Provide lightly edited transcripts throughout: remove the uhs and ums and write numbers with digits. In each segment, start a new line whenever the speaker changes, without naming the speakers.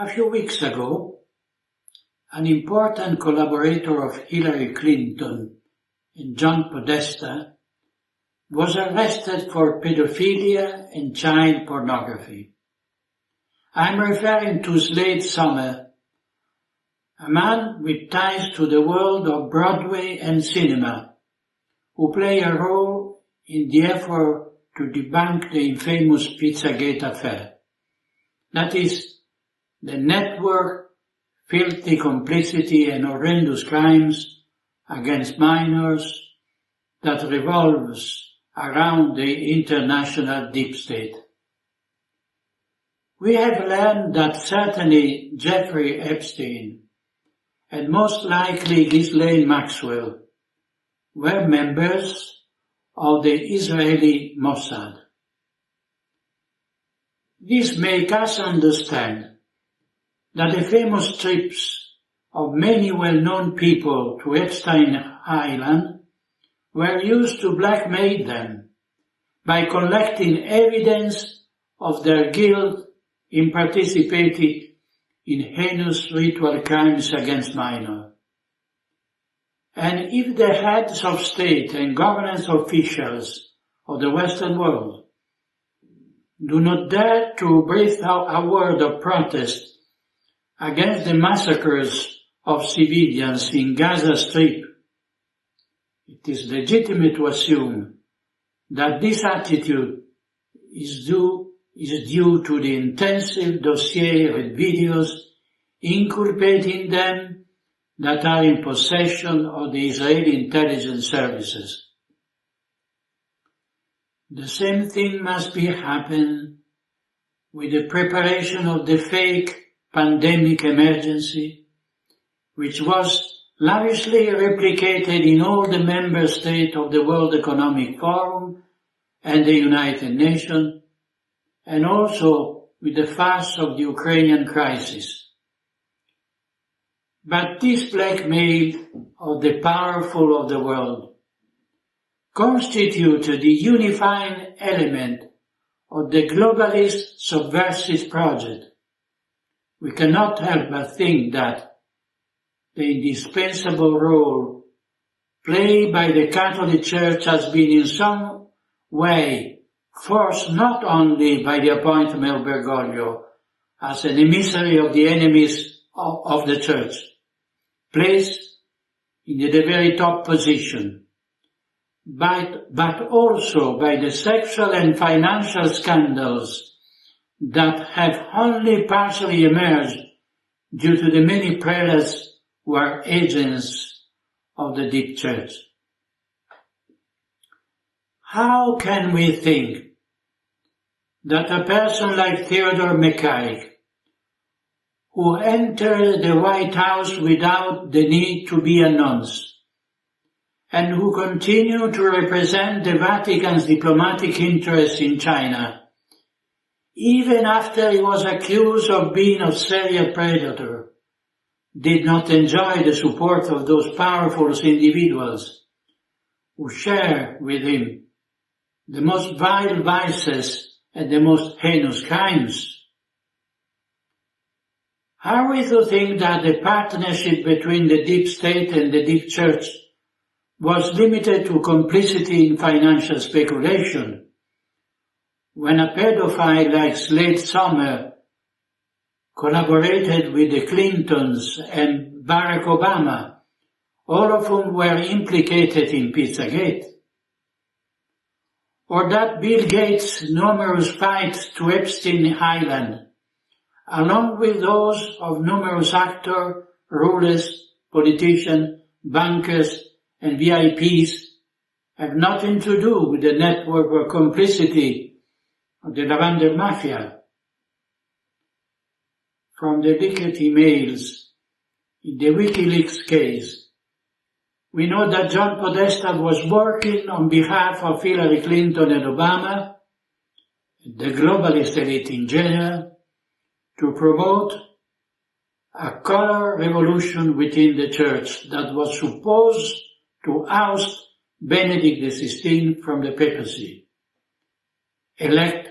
A few weeks ago, an important collaborator of Hillary Clinton and John Podesta was arrested for pedophilia and child pornography. I'm referring to Slade Sommer, a man with ties to the world of Broadway and cinema, who played a role in the effort to debunk the infamous Pizzagate affair. That is, the network, filthy complicity and horrendous crimes against minors that revolves around the international deep state. We have learned that certainly Jeffrey Epstein and most likely Ghislaine Maxwell were members of the Israeli Mossad. This makes us understand that the famous trips of many well-known people to Epstein Island were used to blackmail them by collecting evidence of their guilt in participating in heinous ritual crimes against minors. And if the heads of state and governance officials of the Western world do not dare to breathe out a word of protest against the massacres of civilians in Gaza Strip, it is legitimate to assume that this attitude is due to the intensive dossier with videos inculpating them that are in possession of the Israeli intelligence services. The same thing must be happening with the preparation of the fake pandemic emergency, which was lavishly replicated in all the member states of the World Economic Forum and the United Nations, and also with the farce of the Ukrainian crisis. But this blackmail of the powerful of the world constituted the unifying element of the globalist subversive project. We cannot help but think that the indispensable role played by the Catholic Church has been in some way forced not only by the appointment of Bergoglio as an emissary of the enemies of the Church, placed in the very top position, but also by the sexual and financial scandals that have only partially emerged due to the many prelates who are agents of the deep church. How can we think that a person like Theodore McCarrick, who entered the White House without the need to be announced, and who continued to represent the Vatican's diplomatic interests in China, even after he was accused of being a serial predator, did not enjoy the support of those powerful individuals who share with him the most vile vices and the most heinous crimes? Are we to think that the partnership between the deep state and the deep church was limited to complicity in financial speculation, when a pedophile like Slade Sommer collaborated with the Clintons and Barack Obama, all of whom were implicated in Pizzagate? Or that Bill Gates' numerous flights to Epstein Island, along with those of numerous actors, rulers, politicians, bankers, and VIPs, have nothing to do with the network or complicity of the Lavender Mafia. From the leaked emails in the WikiLeaks case, we know that John Podesta was working on behalf of Hillary Clinton and Obama, the globalist elite in general, to promote a color revolution within the church that was supposed to oust Benedict XVI from the papacy, elect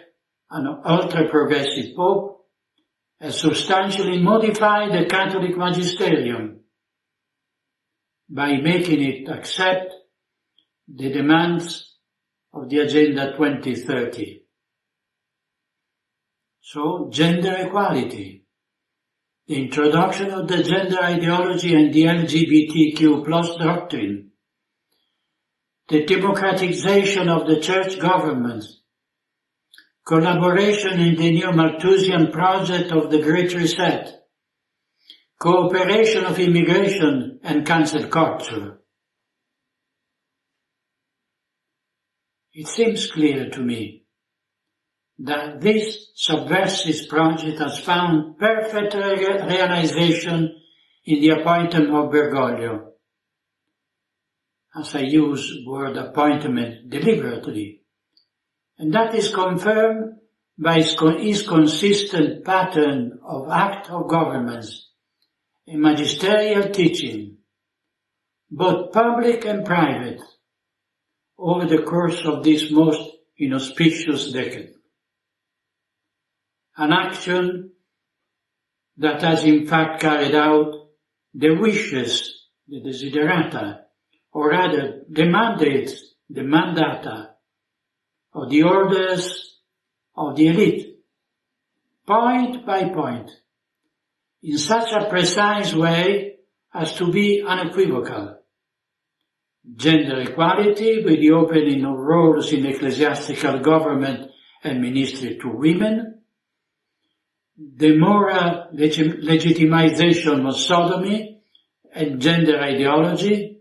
an ultra-progressive pope, has substantially modified the Catholic magisterium by making it accept the demands of the Agenda 2030. So, gender equality, the introduction of the gender ideology and the LGBTQ plus doctrine, the democratization of the church government, collaboration in the new Malthusian project of the Great Reset, cooperation of immigration and cancel culture. It seems clear to me that this subversive project has found perfect realization in the appointment of Bergoglio. As I use the word appointment deliberately, and that is confirmed by his consistent pattern of act of governments and magisterial teaching, both public and private, over the course of this most inauspicious decade. An action that has in fact carried out the wishes, the desiderata, or rather the mandates, the mandata, of the orders of the elite, point by point, in such a precise way as to be unequivocal. Gender equality with the opening of roles in ecclesiastical government and ministry to women, the moral legitimization of sodomy and gender ideology,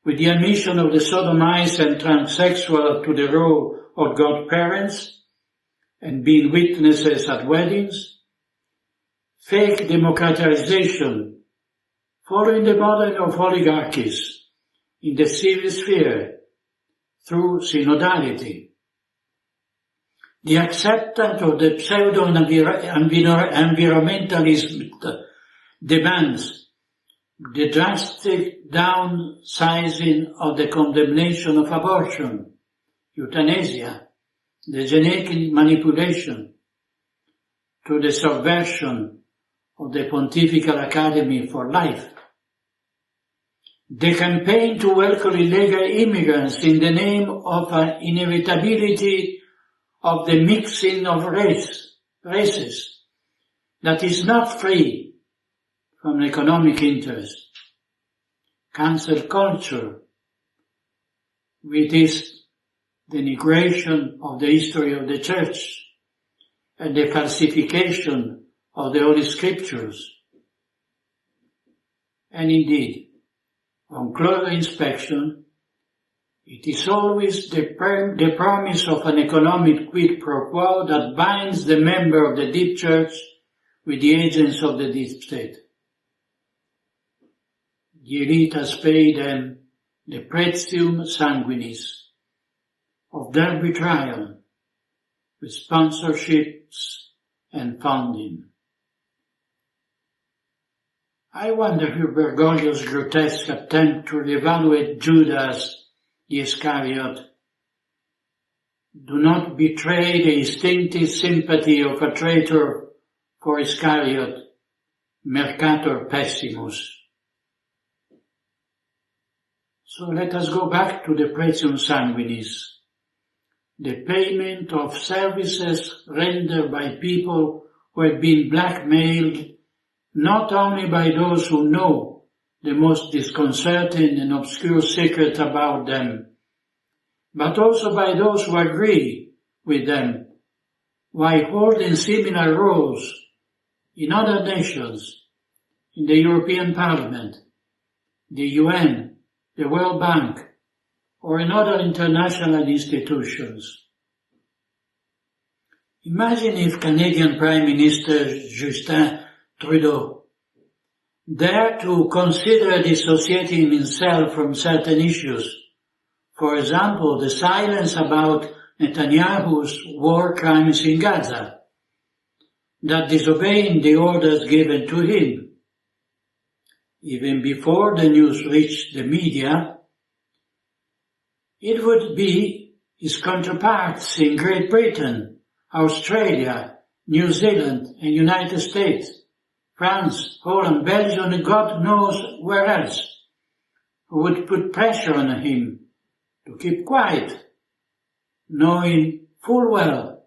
with the admission of the sodomized and transsexual to the role of godparents and being witnesses at weddings, fake democratization, following the model of oligarchies in the civil sphere through synodality, the acceptance of the pseudo-environmentalist demands, the drastic downsizing of the condemnation of abortion, euthanasia, the genetic manipulation, to the subversion of the Pontifical Academy for Life, the campaign to welcome illegal immigrants in the name of an inevitability of the mixing of races that is not free from economic interest, cancel culture with its denigration of the history of the Church and the falsification of the Holy Scriptures. And indeed, on closer inspection, it is always the promise of an economic quid pro quo that binds the member of the deep church with the agents of the deep state. The elite has paid them the pretium sanguinis of their betrayal with sponsorships and funding. I wonder if Bergoglio's grotesque attempt to reevaluate Judas the Iscariot do not betray the instinctive sympathy of a traitor for Iscariot, Mercator Pessimus. So let us go back to the pretium sanguinis, the payment of services rendered by people who have been blackmailed not only by those who know the most disconcerting and obscure secret about them, but also by those who agree with them while holding similar roles in other nations, in the European Parliament, the UN, the World Bank, or in other international institutions. Imagine if Canadian Prime Minister Justin Trudeau dared to consider dissociating himself from certain issues. For example, the silence about Netanyahu's war crimes in Gaza, that disobeying the orders given to him. Even before the news reached the media, it would be his counterparts in Great Britain, Australia, New Zealand and United States, France, Holland, Belgium, and God knows where else, who would put pressure on him to keep quiet, knowing full well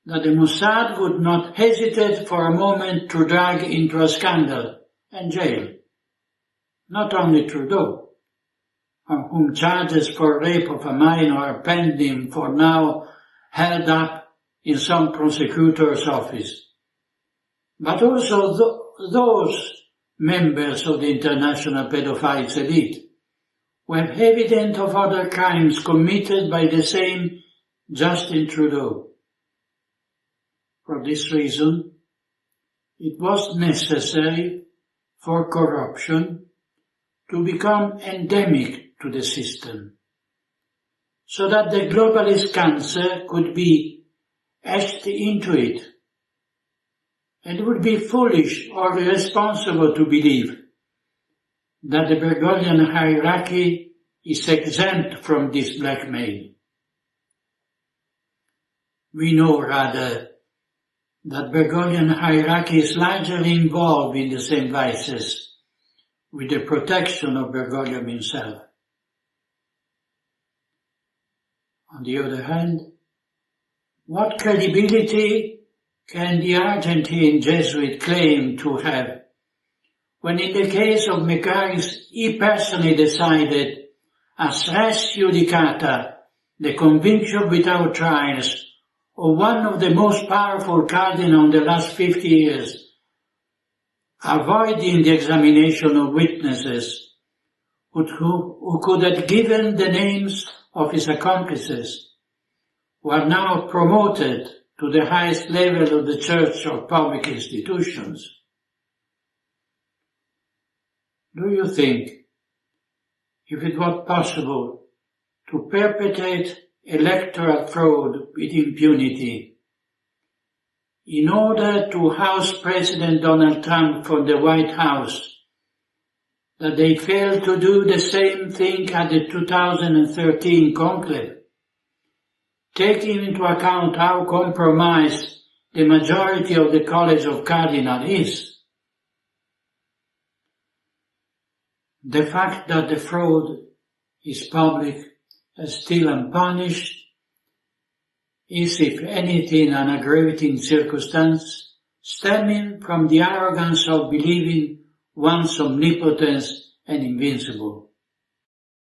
that the Mossad would not hesitate for a moment to drag into a scandal and jail not only Trudeau, on whom charges for rape of a minor are pending for now held up in some prosecutor's office, but also those members of the international pedophiles elite were evident of other crimes committed by the same Justin Trudeau. For this reason, it was necessary for corruption to become endemic to the system, so that the globalist cancer could be etched into it. And it would be foolish or irresponsible to believe that the Bergoglian hierarchy is exempt from this blackmail. We know rather that Bergoglian hierarchy is largely involved in the same vices, with the protection of Bergoglio himself. On the other hand, what credibility can the Argentine Jesuit claim to have when in the case of Megaris he personally decided as res judicata the conviction without trials of one of the most powerful cardinals in the last 50 years, avoiding the examination of witnesses who could have given the names of his accomplices, who are now promoted to the highest level of the church or public institutions? Do you think, if it were possible to perpetrate electoral fraud with impunity in order to oust President Donald Trump from the White House, that they failed to do the same thing at the 2013 conclave, taking into account how compromised the majority of the College of Cardinals is? The fact that the fraud is public and still unpunished is, if anything, an aggravating circumstance stemming from the arrogance of believing one's omnipotence and invincible.